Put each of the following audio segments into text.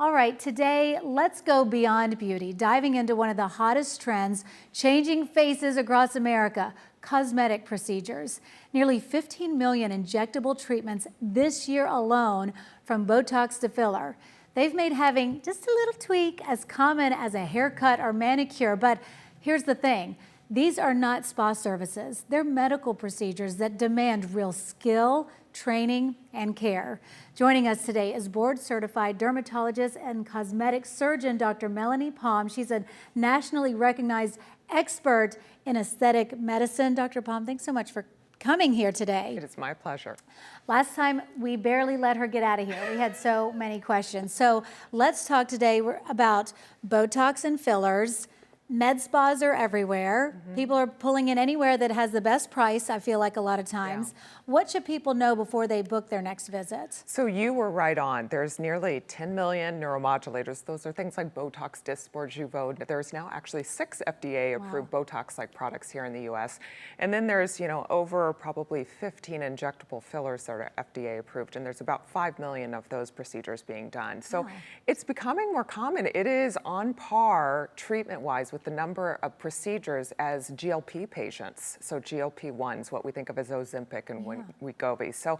All right, today let's go beyond beauty, diving into one of the hottest trends, changing faces across America, cosmetic procedures. Nearly 15 million injectable treatments this year alone, from Botox to filler. They've made having just a little tweak as common as a haircut or manicure, but here's the thing. These are not spa services. They're medical procedures that demand real skill, training, and care. Joining us today is board-certified dermatologist and cosmetic surgeon, Dr. Melanie Palm. She's a nationally recognized expert in aesthetic medicine. Dr. Palm, thanks so much for coming here today. It is my pleasure. Last time, we barely let her get out of here. We had so many questions. So let's talk today about Botox and fillers. Med spas are everywhere. People are pulling in anywhere that has the best price, I feel like a lot of times. Yeah. What should people know before they book their next visit? So you were right on. There's nearly 10 million neuromodulators. Those are things like Botox, Dysport, Jeuveau. There's now actually 6 FDA-approved Botox-like products here in the U.S. And then there's, over probably 15 injectable fillers that are FDA-approved, and there's about 5 million of those procedures being done. So it's becoming more common. It is on par treatment-wise with the number of procedures as GLP patients, so GLP-1s, what we think of as Ozempic and Wegovy. So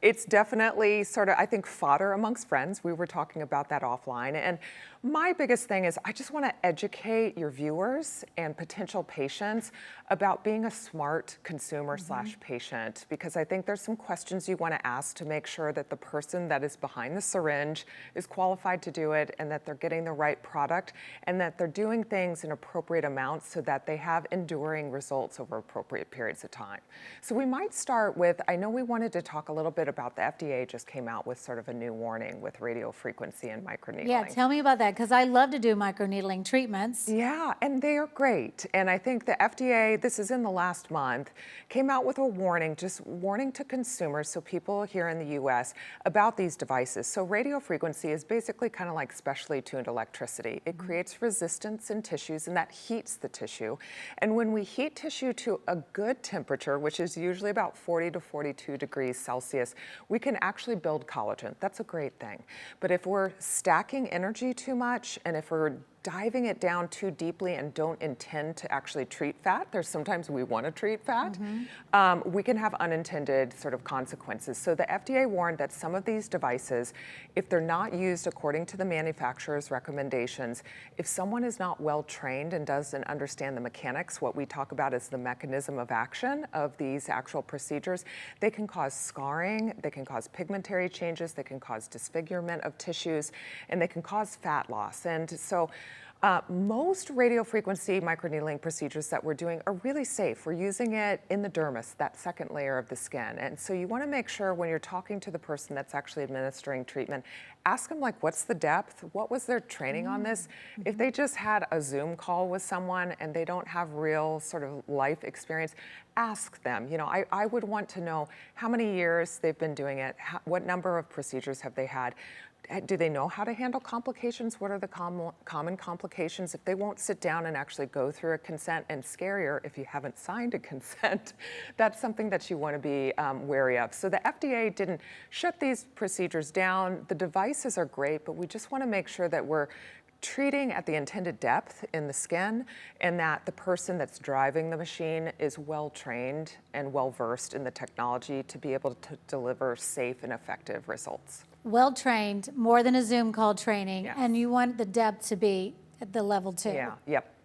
it's definitely sort of, I think, fodder amongst friends. We were talking about that offline. And my biggest thing is I just want to educate your viewers and potential patients about being a smart consumer slash patient, because I think there's some questions you want to ask to make sure that the person that is behind the syringe is qualified to do it, and that they're getting the right product, and that they're doing things in appropriate amounts so that they have enduring results over appropriate periods of time. So we might start with, I know we wanted to talk a little bit about the FDA just came out with sort of a new warning with radiofrequency and microneedling. Yeah, tell me about that, because I love to do microneedling treatments. Yeah, and they are great. And I think the FDA, this is in the last month, came out with a warning, just warning to consumers, so people here in the US, about these devices. So radiofrequency is basically kind of like specially tuned electricity. It creates resistance in tissues, and that heats the tissue. And when we heat tissue to a good temperature, which is usually about 40 to 42 degrees Celsius, we can actually build collagen. That's a great thing. But if we're stacking energy too much, and if we're diving it down too deeply and don't intend to actually treat fat, there's sometimes we want to treat fat, we can have unintended sort of consequences. So the FDA warned that some of these devices, if they're not used according to the manufacturer's recommendations, if someone is not well trained and doesn't understand the mechanics, what we talk about as the mechanism of action of these actual procedures, they can cause scarring, they can cause pigmentary changes, they can cause disfigurement of tissues, and they can cause fat loss. And so most radiofrequency microneedling procedures that we're doing are really safe. We're using it in the dermis, that second layer of the skin. And so you want to make sure when you're talking to the person that's actually administering treatment, ask them, like, what's the depth? What was their training on this? If they just had a Zoom call with someone and they don't have real sort of life experience, ask them. I would want to know how many years they've been doing it, what number of procedures have they had. Do they know how to handle complications? What are the common complications? If they won't sit down and actually go through a consent, and scarier, if you haven't signed a consent, that's something that you want to be wary of. So the FDA didn't shut these procedures down. The devices are great, but we just want to make sure that we're treating at the intended depth in the skin, and that the person that's driving the machine is well trained and well versed in the technology to be able to deliver safe and effective results. Well trained, more than a Zoom call training, and you want the depth to be at the level 2.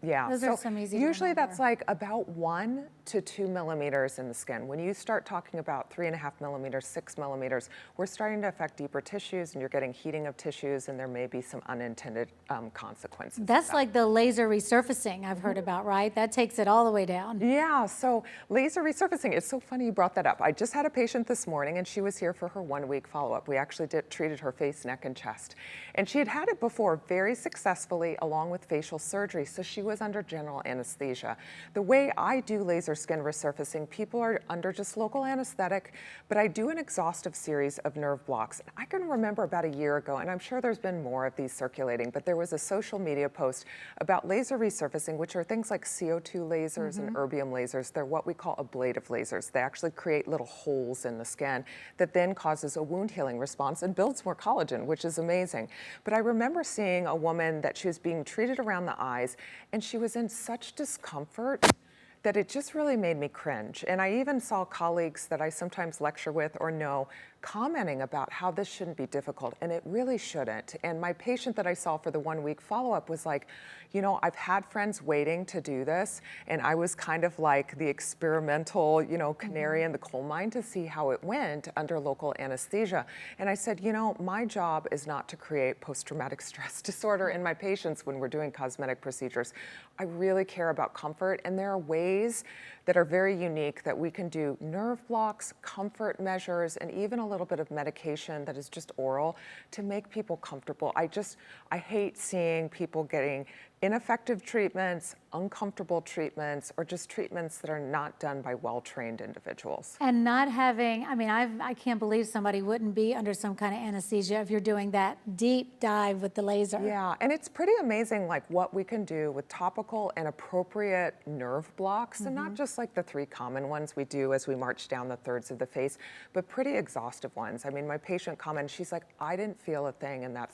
Yeah. Those are some easy to usually remember. That's like about 1 to 2 millimeters in the skin. When you start talking about 3.5 millimeters, 6 millimeters, we're starting to affect deeper tissues, and you're getting heating of tissues, and there may be some unintended consequences. That's like the laser resurfacing I've heard about, right? That takes it all the way down. Yeah, so laser resurfacing, it's so funny you brought that up. I just had a patient this morning, and she was here for her 1-week follow-up. We actually treated her face, neck, and chest. And she had had it before very successfully, along with facial surgery, so she was under general anesthesia. The way I do laser skin resurfacing, people are under just local anesthetic, but I do an exhaustive series of nerve blocks. I can remember about a year ago, and I'm sure there's been more of these circulating, but there was a social media post about laser resurfacing, which are things like CO2 lasers and erbium lasers. They're what we call ablative lasers. They actually create little holes in the skin that then causes a wound healing response and builds more collagen, which is amazing. But I remember seeing a woman that she was being treated around the eyes, and she was in such discomfort that it just really made me cringe. And I even saw colleagues that I sometimes lecture with or know commenting about how this shouldn't be difficult, and it really shouldn't. And my patient that I saw for the 1-week follow-up was like, you know, I've had friends waiting to do this, and I was kind of like the experimental, you know, canary in the coal mine to see how it went under local anesthesia. And I said, you know, my job is not to create post-traumatic stress disorder in my patients when we're doing cosmetic procedures. I really care about comfort, and there are ways that are very unique that we can do nerve blocks, comfort measures, and even a little bit of medication that is just oral to make people comfortable. I hate seeing people getting ineffective treatments, uncomfortable treatments, or just treatments that are not done by well-trained individuals. And not having, I mean, I can't believe somebody wouldn't be under some kind of anesthesia if you're doing that deep dive with the laser. Yeah, and it's pretty amazing like what we can do with topical and appropriate nerve blocks, and not just like the 3 common ones we do as we march down the thirds of the face, but pretty exhaustive ones. I mean, my patient commented, she's like, I didn't feel a thing, and I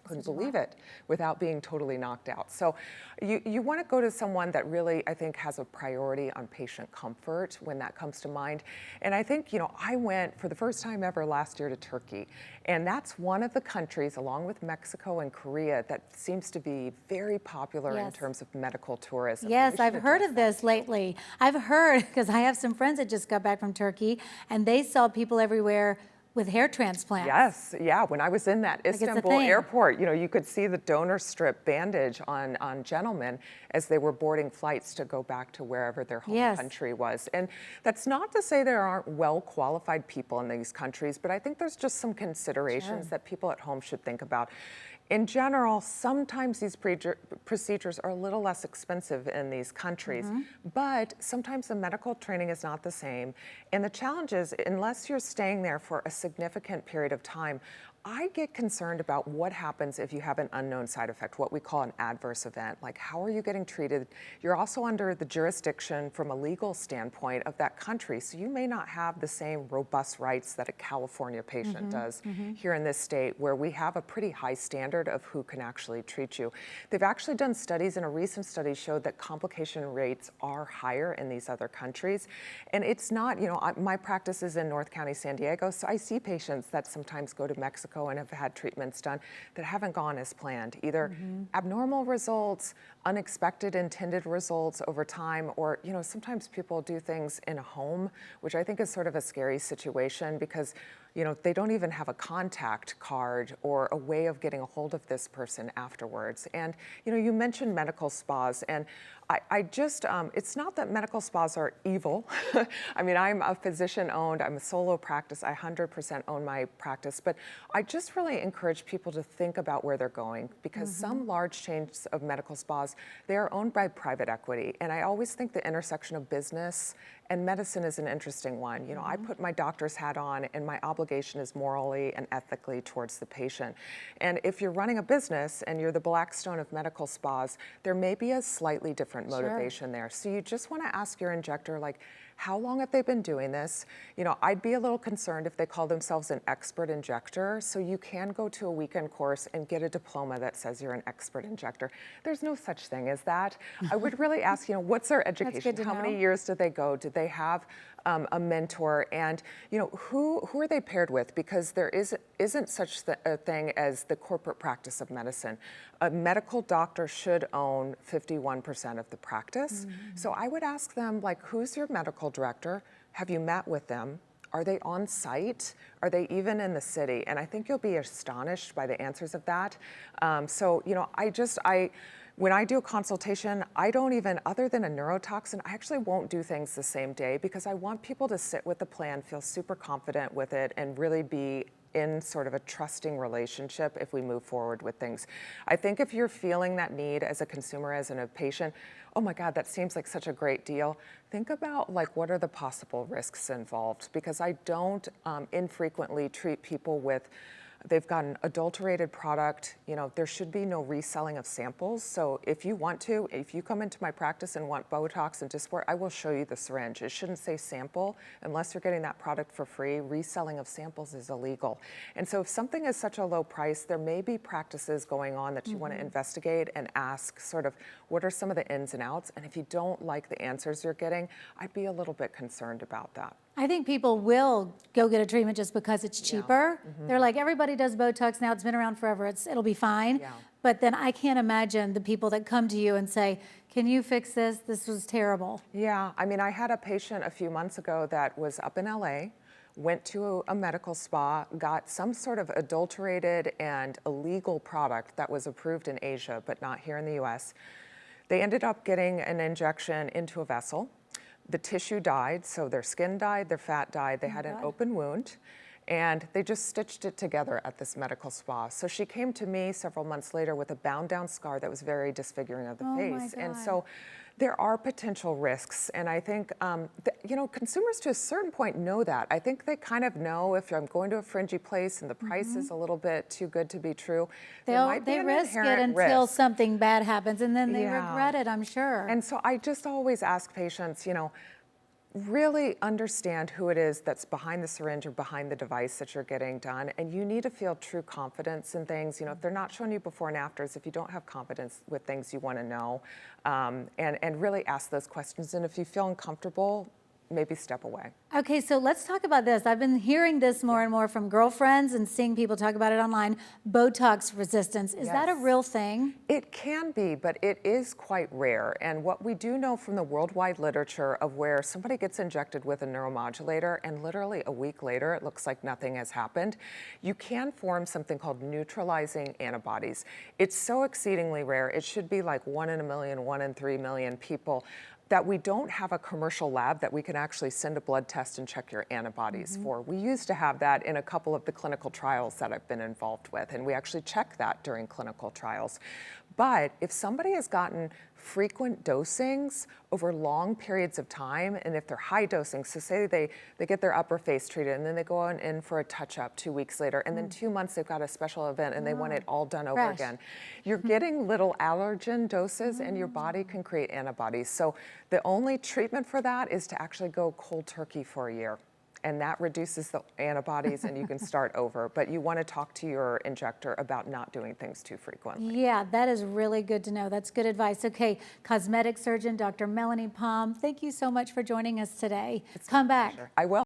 couldn't believe it without being totally knocked out. So you want to go to someone that really, I think, has a priority on patient comfort when that comes to mind. And I think, you know, I went for the first time ever last year to Turkey, and that's one of the countries, along with Mexico and Korea, that seems to be very popular in terms of medical tourism. Yes, I've heard of this lately. I've heard, because I have some friends that just got back from Turkey, and they saw people everywhere with hair transplants. Yes, yeah. When I was in that Istanbul airport, you know, you could see the donor strip bandage on gentlemen as they were boarding flights to go back to wherever their home country was. And that's not to say there aren't well-qualified people in these countries, but I think there's just some considerations that people at home should think about. In general, sometimes these procedures are a little less expensive in these countries, but sometimes the medical training is not the same. And the challenge is, unless you're staying there for a significant period of time, I get concerned about what happens if you have an unknown side effect, what we call an adverse event. Like, how are you getting treated? You're also under the jurisdiction from a legal standpoint of that country, so you may not have the same robust rights that a California patient does here in this state, where we have a pretty high standard of who can actually treat you. They've actually done studies, and a recent study showed that complication rates are higher in these other countries. And it's not, you know, my practice is in North County, San Diego, so I see patients that sometimes go to Mexico and have had treatments done that haven't gone as planned, either abnormal results, unexpected intended results over time, or, you know, sometimes people do things in a home, which I think is sort of a scary situation because, you know, they don't even have a contact card or a way of getting a hold of this person afterwards. And, you know, you mentioned medical spas, and I just, it's not that medical spas are evil. I mean, I'm a physician-owned, I'm a solo practice, I 100% own my practice, but I just really encourage people to think about where they're going, because some large chains of medical spas, they are owned by private equity, and I always think the intersection of business and medicine is an interesting one. You know, I put my doctor's hat on, and my obligation is morally and ethically towards the patient. And if you're running a business and you're the Blackstone of medical spas, there may be a slightly different motivation there. So you just want to ask your injector, like, how long have they been doing this? You know, I'd be a little concerned if they call themselves an expert injector. So you can go to a weekend course and get a diploma that says you're an expert injector. There's no such thing as that. I would really ask, you know, what's their education? How many years did they go? Did they have a mentor? And, you know, who are they paired with? Because there isn't such a thing as the corporate practice of medicine. A medical doctor should own 51% of the practice. So I would ask them, like, who's your medical director? Have you met with them? Are they on site? Are they even in the city? And I think you'll be astonished by the answers of that. So, you know, when I do a consultation, I don't even, other than a neurotoxin, I actually won't do things the same day, because I want people to sit with the plan, feel super confident with it, and really be in sort of a trusting relationship if we move forward with things. I think if you're feeling that need as a consumer, as a patient, oh my God, that seems like such a great deal. Think about like what are the possible risks involved, because I don't infrequently treat people with they've got an adulterated product. You know, there should be no reselling of samples. So if you want to, if you come into my practice and want Botox and Dysport, I will show you the syringe. It shouldn't say sample unless you're getting that product for free. Reselling of samples is illegal. And so if something is such a low price, there may be practices going on that you want to investigate and ask sort of what are some of the ins and outs. And if you don't like the answers you're getting, I'd be a little bit concerned about that. I think people will go get a treatment just because it's cheaper. They're like, everybody does Botox now, it's been around forever, it'll be fine. Yeah. But then I can't imagine the people that come to you and say, can you fix this? This was terrible. Yeah, I mean, I had a patient a few months ago that was up in LA, went to a medical spa, got some sort of adulterated and illegal product that was approved in Asia, but not here in the US. They ended up getting an injection into a vessel. The tissue died, so their skin died, their fat died, they had an open wound, and they just stitched it together at this medical spa. So she came to me several months later with a bound down scar that was very disfiguring of the face. And so there are potential risks, and I think, you know, consumers to a certain point know that. I think they kind of know if I'm going to a fringy place and the price is a little bit too good to be true, there might be They an risk it inherent until risk. something bad happens, and then they Yeah. regret it, I'm sure. And so I just always ask patients, you know, really understand who it is that's behind the syringe or behind the device that you're getting done. And you need to feel true confidence in things. You know, if they're not showing you before and afters, if you don't have confidence with things you want to know, and really ask those questions. And if you feel uncomfortable, maybe step away. Okay, so let's talk about this. I've been hearing this more and more from girlfriends and seeing people talk about it online. Botox resistance, is that a real thing? It can be, but it is quite rare. And what we do know from the worldwide literature of where somebody gets injected with a neuromodulator and literally a week later it looks like nothing has happened, you can form something called neutralizing antibodies. It's so exceedingly rare. It should be like 1 in a million, 1 in 3 million people that we don't have a commercial lab that we can actually send a blood test and check your antibodies for. We used to have that in a couple of the clinical trials that I've been involved with, and we actually check that during clinical trials. But if somebody has gotten frequent dosings over long periods of time, and if they're high dosing, so say they get their upper face treated and then they go on in for a touch-up 2 weeks later, and then 2 months they've got a special event and they want it all done over again. You're getting little allergen doses and your body can create antibodies. So the only treatment for that is to actually go cold turkey for a year. And that reduces the antibodies and you can start over. But you want to talk to your injector about not doing things too frequently. Yeah, that is really good to know. That's good advice. Okay, cosmetic surgeon, Dr. Melanie Palm, thank you so much for joining us today. Come back. I will.